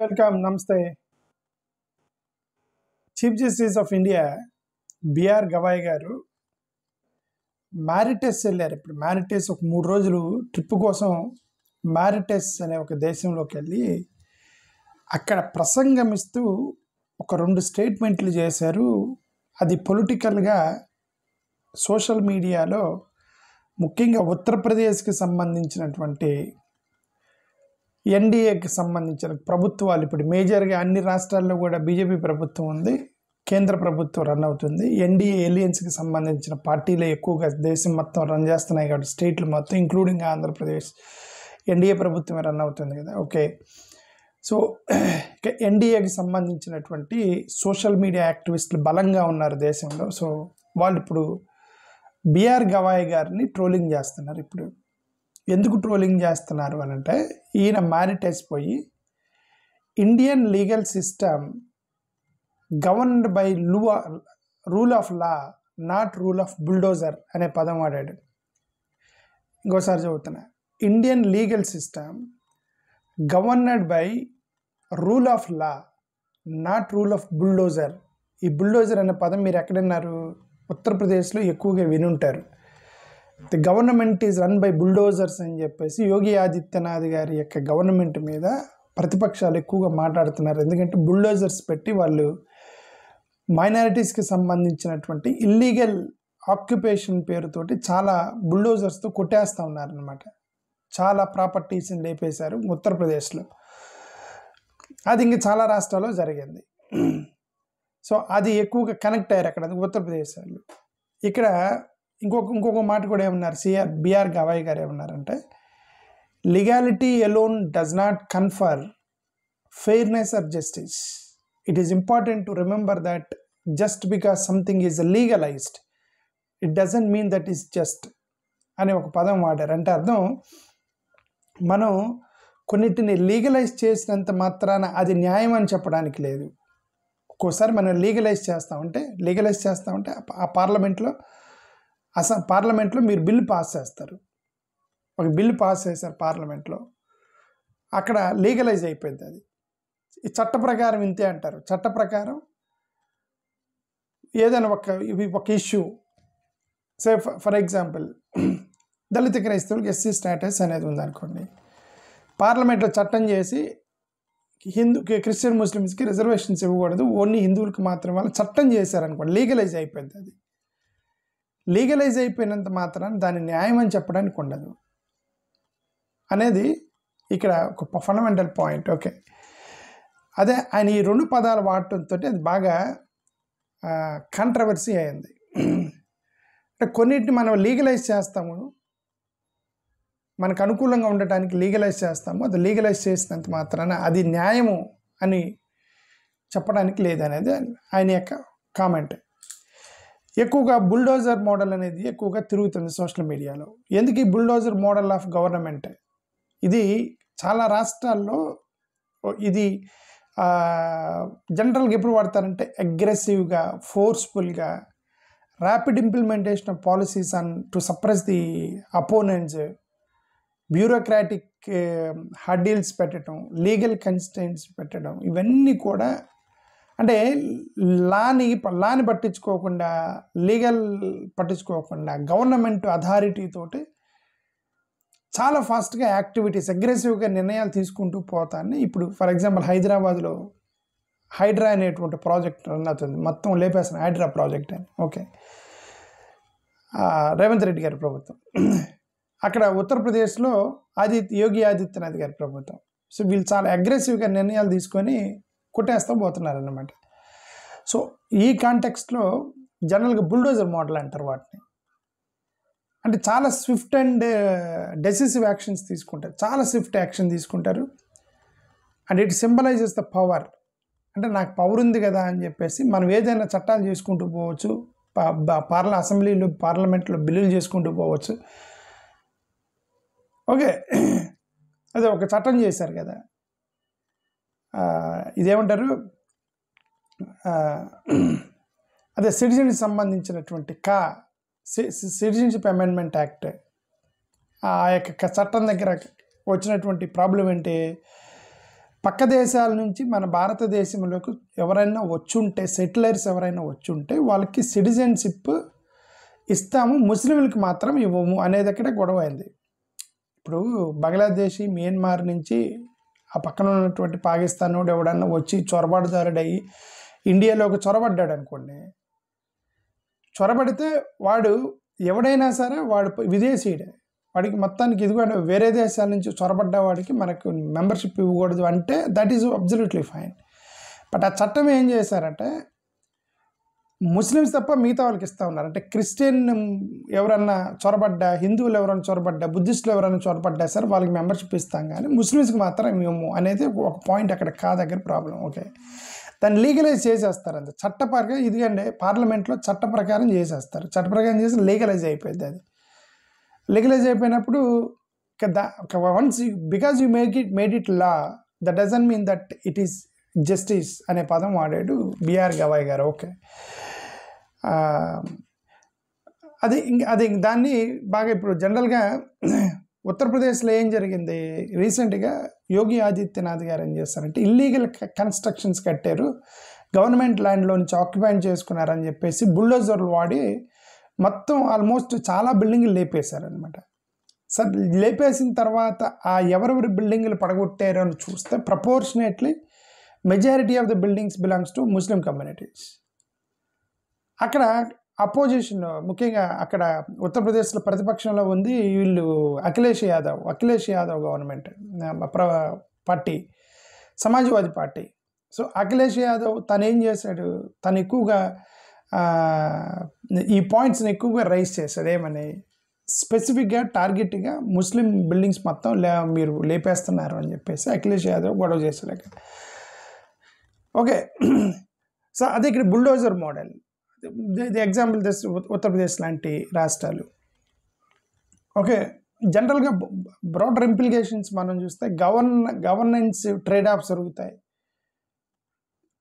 Welcome. నమస్తే. Chief justice of India BR Gavai garu Mauritius వెళ్ళారు. ఇప్పుడు మారిటస్ ఒక 3 రోజులు ట్రిప్ కోసం మారిటస్ అనే ఒక దేశంలోకి వెళ్ళి అక్కడ ప్రసంగమిస్తూ ఒక 2 స్టేట్మెంట్లు చేశారు. అది పొలిటికల్గా సోషల్ మీడియాలో ముఖ్యంగా ఉత్తరప్రదేశ్కి సంబంధించినటువంటి ఎన్డీఏకి సంబంధించిన ప్రభుత్వాలు, ఇప్పుడు మేజర్గా అన్ని రాష్ట్రాల్లో కూడా బీజేపీ ప్రభుత్వం ఉంది, కేంద్ర ప్రభుత్వం రన్ అవుతుంది. ఎన్డీఏ ఎలియన్స్కి సంబంధించిన పార్టీలే ఎక్కువగా దేశం మొత్తం రన్ చేస్తున్నాయి కాబట్టి స్టేట్లు మొత్తం ఇంక్లూడింగ్ ఆంధ్రప్రదేశ్ ఎన్డీఏ ప్రభుత్వమే రన్ అవుతుంది కదా. ఓకే, సో ఎన్డీఏకి సంబంధించినటువంటి సోషల్ మీడియా యాక్టివిస్టులు బలంగా ఉన్నారు దేశంలో. సో వాళ్ళు ఇప్పుడు బిఆర్ గవాయ్ గారిని ట్రోలింగ్ చేస్తున్నారు. ఇప్పుడు ఎందుకు ట్రోలింగ్ చేస్తున్నారు అని అంటే, ఈయన మారిటస్ పోయి Indian legal system governed by rule of law not rule of bulldozer అనే పదం వాడాడు. ఇంకోసారి చదువుతున్నా, Indian legal system governed by rule of law not rule of bulldozer. ఈ బుల్డోజర్ అనే పదం మీరు ఎక్కడన్నారు? ఉత్తరప్రదేశ్లో ఎక్కువగా వినుంటారు. The government is run by bulldozers అని చెప్పేసి యోగి ఆదిత్యనాథ్ గారి యొక్క గవర్నమెంట్ మీద ప్రతిపక్షాలు ఎక్కువగా మాట్లాడుతున్నారు. ఎందుకంటే బుల్డోజర్స్ పెట్టి వాళ్ళు మైనారిటీస్కి సంబంధించినటువంటి ఇల్లీగల్ ఆక్యుపేషన్ పేరుతోటి చాలా బుల్డోజర్స్తో కొట్టేస్తూ ఉన్నారనమాట. చాలా ప్రాపర్టీస్ని లేపేశారు ఉత్తరప్రదేశ్లో. అది ఇంక చాలా రాష్ట్రాల్లో జరిగింది. సో అది ఎక్కువగా కనెక్ట్ అయ్యారు అక్కడ ఉత్తరప్రదేశ్ వాళ్ళు. ఇక్కడ ఇంకొక మాట కూడా ఏమన్నారు, బిఆర్ గవాయ్ గారు ఏమన్నారంటే, legality alone does not confer fairness or justice. It is important to remember that just because something is legalised it doesn't mean that is just అనే ఒక పదం వాడారు. అంటే అర్థం, మనం కొన్నిటిని లీగలైజ్ చేసినంత మాత్రాన అది న్యాయం అని చెప్పడానికి లేదు. ఒక్కోసారి మనం లీగలైజ్ చేస్తామంటే ఆ పార్లమెంట్లో మీరు బిల్లు పాస్ చేస్తారు. ఒక బిల్లు పాస్ చేశారు పార్లమెంట్లో, అక్కడ లీగలైజ్ అయిపోయింది. అది ఈ చట్ట ప్రకారం ఇంతే అంటారు. చట్ట ప్రకారం ఏదైనా ఒక ఇష్యూ, సే ఫర్ ఎగ్జాంపుల్ దళిత క్రైస్తవులకు ఎస్సీ స్టేటస్ అనేది ఉందనుకోండి, పార్లమెంట్లో చట్టం చేసి క్రిస్టియన్ ముస్లిమ్స్కి రిజర్వేషన్స్ ఇవ్వకూడదు, ఓన్లీ హిందువులకు మాత్రమే వాళ్ళు చట్టం చేశారనుకోండి, లీగలైజ్ అయిపోయింది. అది లీగలైజ్ అయిపోయినంత మాత్రాన్ని దాన్ని న్యాయం అని చెప్పడానికి ఉండదు అనేది ఇక్కడ ఒక ఫండమెంటల్ పాయింట్. ఓకే, అదే ఆయన ఈ 2 పదాలు వాడటంతో అది బాగా కాంట్రవర్సీ అయింది. అంటే కొన్నిటిని మనం లీగలైజ్ చేస్తాము, మనకు అనుకూలంగా ఉండటానికి లీగలైజ్ చేస్తాము, అది లీగలైజ్ చేసినంత మాత్రాన అది న్యాయము అని చెప్పడానికి లేదనేది ఆయన యొక్క కామెంట్. ఎక్కువగా బుల్డోజర్ మోడల్ అనేది ఎక్కువగా తిరుగుతుంది సోషల్ మీడియాలో. ఎందుకు ఈ బుల్డోజర్ మోడల్ ఆఫ్ గవర్నమెంట్? ఇది చాలా రాష్ట్రాల్లో ఇది జనరల్గా ఎప్పుడు వాడతారంటే అగ్రెసివ్గా, ఫోర్స్ఫుల్గా, rapid implementation of policies on to suppress the opponents, bureaucratic hurdles పెట్టడం, లీగల్ కన్స్టెంట్స్ పెట్టడం, ఇవన్నీ కూడా అంటే లాని పట్టించుకోకుండా, లీగల్ పట్టించుకోకుండా గవర్నమెంట్ అథారిటీ తోటి చాలా ఫాస్ట్గా యాక్టివిటీస్, అగ్రెసివ్గా నిర్ణయాలు తీసుకుంటూ పోతాన్ని. ఇప్పుడు ఫర్ ఎగ్జాంపుల్ హైదరాబాద్లో హైడ్రా అనేటువంటి ప్రాజెక్ట్ రన్ అవుతుంది, మొత్తం లేపేసిన హైడ్రా ప్రాజెక్ట్ అని. ఓకే, రేవంత్ రెడ్డి గారి ప్రభుత్వం. అక్కడ ఉత్తరప్రదేశ్లో యోగి ఆదిత్యనాథ్ గారి ప్రభుత్వం. సో వీళ్ళు చాలా అగ్రెసివ్గా నిర్ణయాలు తీసుకొని కొట్టేస్తూ పోతున్నారన్నమాట. సో ఈ కాంటెక్స్ట్లో జనరల్గా బుల్డోజర్ మోడల్ అంటారు వాటిని. అంటే చాలా స్విఫ్ట్ అండ్ డెసిసివ్ యాక్షన్స్ తీసుకుంటారు, చాలా స్విఫ్ట్ యాక్షన్ తీసుకుంటారు. And it symbolises the power. అంటే నాకు పవర్ ఉంది కదా అని చెప్పేసి మనం ఏదైనా చట్టాలు చేసుకుంటూ పోవచ్చు, అసెంబ్లీలో పార్లమెంట్లో బిల్లులు చేసుకుంటూ పోవచ్చు. ఓకే, అదే ఒక చట్టం చేశారు కదా, ఇదేమంటారు, అదే సిటిజన్కి సంబంధించినటువంటి సిటిజన్షిప్ అమెండ్మెంట్ యాక్ట్. ఆ యొక్క చట్టం దగ్గర వచ్చినటువంటి ప్రాబ్లం ఏంటి, పక్క దేశాల నుంచి మన భారతదేశంలోకి ఎవరైనా వచ్చుంటే, సెటిలర్స్ ఎవరైనా వచ్చుంటే వాళ్ళకి సిటిజన్షిప్ ఇస్తాము, ముస్లింలకు మాత్రం ఇవ్వము అనేది అక్కడే గొడవ అయింది. ఇప్పుడు బంగ్లాదేశ్, మియన్మార్ నుంచి ఆ పక్కన ఉన్నటువంటి పాకిస్తాన్ వాడు ఎవడన్నా వచ్చి చొరబాటుదారుడయ్యి ఇండియాలోకి చొరబడ్డాడు అనుకోండి, చొరబడితే వాడు ఎవడైనా సరే వాడు విదేశీయుడే, వాడికి మొత్తానికి ఇదిగోండి వేరే దేశాల నుంచి చొరబడ్డ వాడికి మనకు మెంబర్షిప్ ఇవ్వకూడదు అంటే that is absolutely fine. But ఆ చట్టం ఏం చేశారంటే ముస్లిమ్స్ తప్ప మిగతా వాళ్ళకి ఇస్తూ ఉన్నారు. అంటే క్రిస్టియన్ ఎవరన్నా చొరబడ్డా, హిందువులు ఎవరైనా చొరబడ్డా, బుద్ధిస్టులు ఎవరైనా చొరబడ్డా సరే వాళ్ళకి మెంబర్షిప్ ఇస్తాం, కానీ ముస్లిమ్స్కి మాత్రం మేము అనేది ఒక పాయింట్ అక్కడ దగ్గర ప్రాబ్లం. ఓకే, దాన్ని లీగలైజ్ చేసేస్తారు అంతే చట్ట ప్రకారం. ఇదిగండి పార్లమెంట్లో చట్ట ప్రకారం చేసేస్తారు, చట్ట ప్రకారం చేసి లీగలైజ్ అయిపోయింది. అది లీగలైజ్ అయిపోయినప్పుడు once because you made it law, that doesn't mean that it is justice అనే పదం వాడాడు బిఆర్ గవాయ్ గారు. ఓకే, అది దాన్ని బాగా ఇప్పుడు జనరల్గా ఉత్తరప్రదేశ్లో ఏం జరిగింది, రీసెంట్గా యోగి ఆదిత్యనాథ్ గారు ఏం చేస్తారంటే ఇల్లీగల్ కన్స్ట్రక్షన్స్ కట్టారు, గవర్నమెంట్ ల్యాండ్లో నుంచి ఆక్యుపై చేసుకున్నారని చెప్పేసి బుల్డోజర్లు వాడి మొత్తం ఆల్మోస్ట్ చాలా బిల్డింగ్లు లేపేశారనమాట. సార్ లేపేసిన తర్వాత ఆ ఎవరెవరి బిల్డింగ్లు పడగొట్టారు అని చూస్తే proportionately majority of the buildings belongs to Muslim communities. అక్కడ అపోజిషన్, ముఖ్యంగా అక్కడ ఉత్తరప్రదేశ్లో ప్రతిపక్షంలో ఉంది వీళ్ళు Akhilesh Yadav government party, Samajwadi party. So Akhilesh Yadav తను ఏం చేశాడు, తను ఎక్కువగా ఈ పాయింట్స్ని ఎక్కువగా రైజ్ చేశాడు. ఏమని స్పెసిఫిక్గా టార్గెట్గా ముస్లిం బిల్డింగ్స్ మొత్తం మీరు లేపేస్తున్నారు అని చెప్పేసి అఖిలేష్ యాదవ్ గొడవ చేశాడు. ఓకే, సో అదే ఇక్కడ bulldozer model, the example Uttar Pradesh లాంటి రాష్ట్రాలు. ఓకే, జనరల్గా బ్రాడర్ ఇంప్లికేషన్స్ మనం చూస్తే గవర్నెన్స్ ట్రేడ్ ఆఫ్స్ జరుగుతాయి.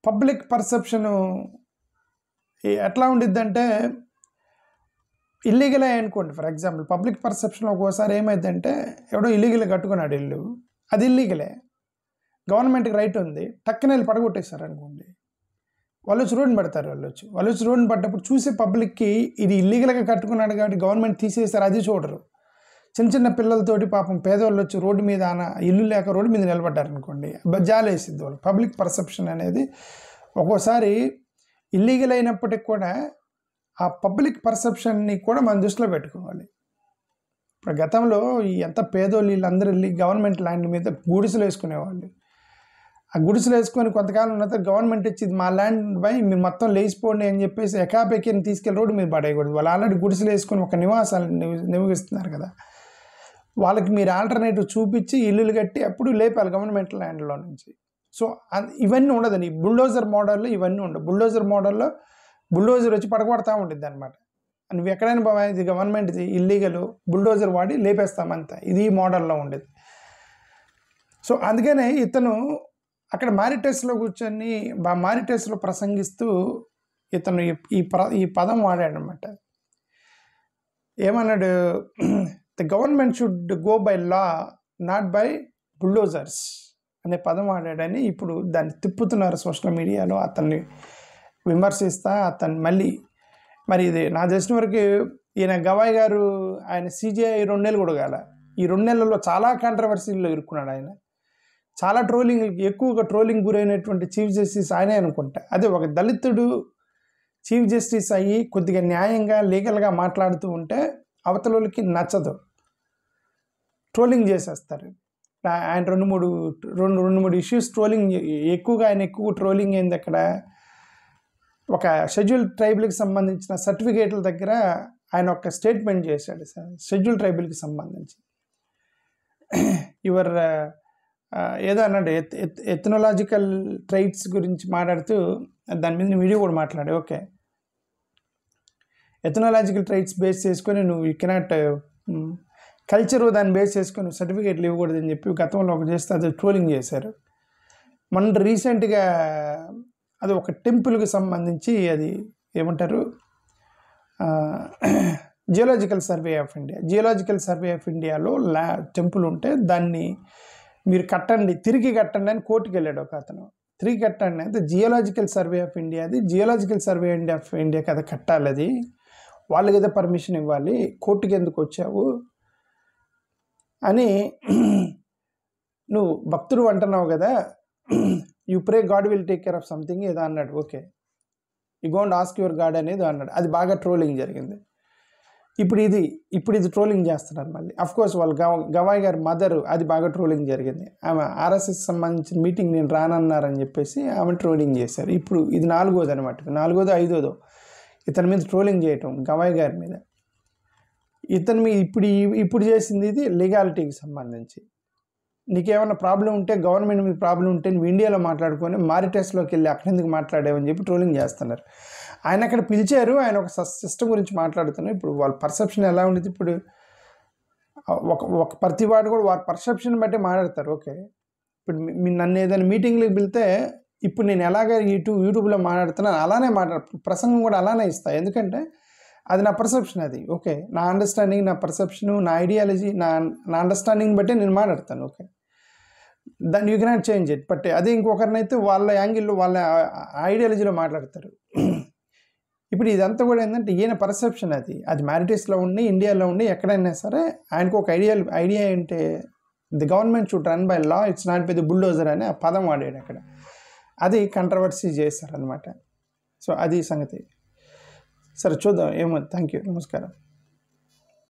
పబ్లిక్ పర్సెప్షను ఎట్లా ఉండిద్దంటే ఇల్లీగలే అనుకోండి. ఫర్ ఎగ్జాంపుల్ పబ్లిక్ పర్సెప్షన్ ఒక్కోసారి ఏమైందంటే ఎవడో ఇల్లీగల్ కట్టుకున్నాడు ఇల్లు, అది ఇల్లీగలే, గవర్నమెంట్కి రైట్ ఉంది, టక్కున వెళ్ళి పడగొట్టేశారు అనుకోండి, వాళ్ళు వచ్చి రోడ్డుని పడతారు. వాళ్ళు వచ్చి రోడ్డుని పడ్డప్పుడు చూసే పబ్లిక్కి ఇది ఇల్లీగల్గా కట్టుకున్నాడు కాబట్టి గవర్నమెంట్ తీసేశారు అది చూడరు. చిన్న పిల్లలతోటి పాపం పేదవాళ్ళు వచ్చి రోడ్డు మీద ఇల్లు లేక రోడ్డు మీద నిలబడ్డారు అనుకోండి, జాలేసిద్ది వాళ్ళు. పబ్లిక్ పర్సెప్షన్ అనేది ఒక్కోసారి ఇల్లీగల్ అయినప్పటికి కూడా ఆ పబ్లిక్ పర్సెప్షన్ని కూడా మనం దృష్టిలో పెట్టుకోవాలి. ఇప్పుడు గతంలో ఎంత పేదోళ్ళు వీళ్ళందరూ వెళ్ళి గవర్నమెంట్ ల్యాండ్ మీద గుడిసెలు వేసుకునేవాళ్ళు. ఆ గుడిసెలు వేసుకొని కొంతకాలం ఉన్న తర్వాత గవర్నమెంట్ ఇచ్చి మా ల్యాండ్ పై మీరు మొత్తం లేచిపోండి అని చెప్పేసి ఎకాపెక్కిని తీసుకెళ్ళి రోడ్డు మీద పడేయకూడదు. వాళ్ళు ఆల్రెడీ గుడిసెలు వేసుకొని ఒక నివాసాలు నివసిస్తున్నారు కదా, వాళ్ళకి మీరు ఆల్టర్నేటివ్ చూపించి ఇల్లులు కట్టి అప్పుడు లేపాలి గవర్నమెంట్ ల్యాండ్లో నుంచి. సో ఇవన్నీ ఉండదండి బుల్డోజర్ మోడల్లో, ఇవన్నీ ఉండవు. బుల్డోజర్ మోడల్లో బుల్డోజర్ వచ్చి పడగొడతా ఉంటుంది అనమాట. నువ్వు ఎక్కడైనా బాగా ఇది గవర్నమెంట్ది ఇల్లీగల్, బుల్డోజర్ వాడి లేపేస్తామంతా, ఇది ఈ మోడల్లో ఉండేది. సో అందుకనే ఇతను అక్కడ మారిటస్లో కూర్చొని మారిటస్లో ప్రసంగిస్తూ ఇతను ఈ పదం వాడాడనమాట. ఏమన్నాడు, the government should go by law not by bulldozers అనే పదం వాడాడని ఇప్పుడు దాన్ని తిప్పుతున్నారు సోషల్ మీడియాలో. అతన్ని విమర్శిస్తా అతను మరి ఇది నా తెలిసిన వరకు ఈయన గవాయ్ గారు ఆయన CJI 2 నెలలు కూడా కాల, ఈ 2 నెలల్లో చాలా కాంట్రవర్సీల్లో ఇరుక్కున్నాడు. ఆయన చాలా ఎక్కువగా ట్రోలింగ్ గురైనటువంటి చీఫ్ జస్టిస్ ఆయనే అనుకుంటా. అదే ఒక దళితుడు చీఫ్ జస్టిస్ అయ్యి కొద్దిగా న్యాయంగా లీగల్గా మాట్లాడుతూ ఉంటే అవతలకి నచ్చదు, ట్రోలింగ్ చేసేస్తారు. ఆయన రెండు మూడు ఇష్యూస్ ట్రోలింగ్ ఎక్కువగా, ఆయన ఎక్కువ ట్రోలింగ్ అయింది అక్కడ. ఒక షెడ్యూల్ ట్రైబుల్కి సంబంధించిన సర్టిఫికేట్ల దగ్గర ఆయన ఒక స్టేట్మెంట్ చేశాడు షెడ్యూల్ ట్రైబుల్కి సంబంధించి. ఏదో అన్నాడు ఎథ్నోలాజికల్ ట్రైట్స్ గురించి మాట్లాడుతూ దాని మీద వీడియో కూడా మాట్లాడు. ఓకే, ఎథ్నోలాజికల్ ట్రైట్స్ బేస్ చేసుకొని నువ్వు యూ కెనాట్ కల్చరు దాన్ని బేస్ చేసుకొని సర్టిఫికేట్లు ఇవ్వకూడదని చెప్పి గతంలో ఒక చేస్తే అది ట్రోలింగ్ చేశారు. మన రీసెంట్గా అది ఒక టెంపుల్కి సంబంధించి, అది ఏమంటారు జియోలాజికల్ సర్వే ఆఫ్ ఇండియాలో టెంపుల్ ఉంటే దాన్ని మీరు కట్టండి, తిరిగి కట్టండి అని కోర్టుకు వెళ్ళాడు ఒక అతను. తిరిగి కట్టండి అంటే జియోలాజికల్ సర్వే ఆఫ్ ఇండియా, అది జియోలాజికల్ సర్వే ఆఫ్ ఇండియా కదా కట్టాలి, అది వాళ్ళకి ఏదో పర్మిషన్ ఇవ్వాలి, కోర్టుకి ఎందుకు వచ్చావు అని నువ్వు భక్తుడు అంటున్నావు కదా, you pray God will take care of something ఏదో అన్నాడు. Okay, you గోంట్ ask your God అనేది అన్నాడు. అది బాగా ట్రోలింగ్ జరిగింది. ఇప్పుడు ఇది ట్రోలింగ్ చేస్తున్నారు మళ్ళీ. అఫ్కోర్స్ వాళ్ళు గవాయ్ గారి మదరు, అది బాగా ట్రోలింగ్ జరిగింది. ఆమె ఆర్ఎస్ఎస్ సంబంధించిన మీటింగ్ నేను రానన్నారని చెప్పేసి ఆమె ట్రోలింగ్ చేశారు. ఇప్పుడు ఇది 4వ అనమాట, 4వ 5వ ఇతని మీద ట్రోలింగ్ చేయటం, గవాయ్ గారి మీద. ఇతని మీద ఇప్పుడు చేసింది ఇది లీగాలిటీకి సంబంధించి. నీకేమైనా ప్రాబ్లం ఉంటే, గవర్నమెంట్ మీద ప్రాబ్లం ఉంటే నువ్వు ఇండియాలో మాట్లాడుకొని మారిటస్లోకి వెళ్ళి అక్కడ ఎందుకు మాట్లాడేవని చెప్పి ట్రోలింగ్ చేస్తున్నారు. ఆయన అక్కడ పిలిచారు, ఆయన ఒక సిస్టమ్ గురించి మాట్లాడుతున్నారు. ఇప్పుడు వాళ్ళ పర్సెప్షన్ ఎలా ఉండేది, ఇప్పుడు ఒక ప్రతి వాడు కూడా వారి పర్సెప్షన్ బట్టి మాట్లాడతారు. ఓకే, ఇప్పుడు నన్ను ఏదైనా మీటింగ్లోకి వెళ్తే ఇప్పుడు నేను ఎలాగ యూట్యూబ్లో మాట్లాడుతున్నాను అలానే ప్రసంగం కూడా అలానే ఇస్తాను, ఎందుకంటే అది నా పర్సెప్షన్. అది ఓకే, నా అండర్స్టాండింగ్, నా పర్సెప్షను, నా ఐడియాలజీ, నా అండర్స్టాండింగ్ బట్టి నేను మాట్లాడతాను. ఓకే, దాన్ని you cannot change it. But అదే ఇంకొకరినైతే వాళ్ళ యాంగిల్లో వాళ్ళ ఐడియాలజీలో మాట్లాడతారు. ఇప్పుడు ఇదంతా కూడా ఏంటంటే ఈయన పర్సెప్షన్, అది మ్యారిటస్లో ఉండి, ఇండియాలో ఉండి, ఎక్కడైనా సరే ఆయనకు ఒక ఐడియా ఏంటి, the government should run by law, it's not by the bulldozer అని ఆ పదం వాడాడు అక్కడ. అది కంట్రవర్సీ చేశారనమాట. సో అది సంగతి. సరే చూద్దాం ఏమో. థ్యాంక్ యూ, నమస్కారం.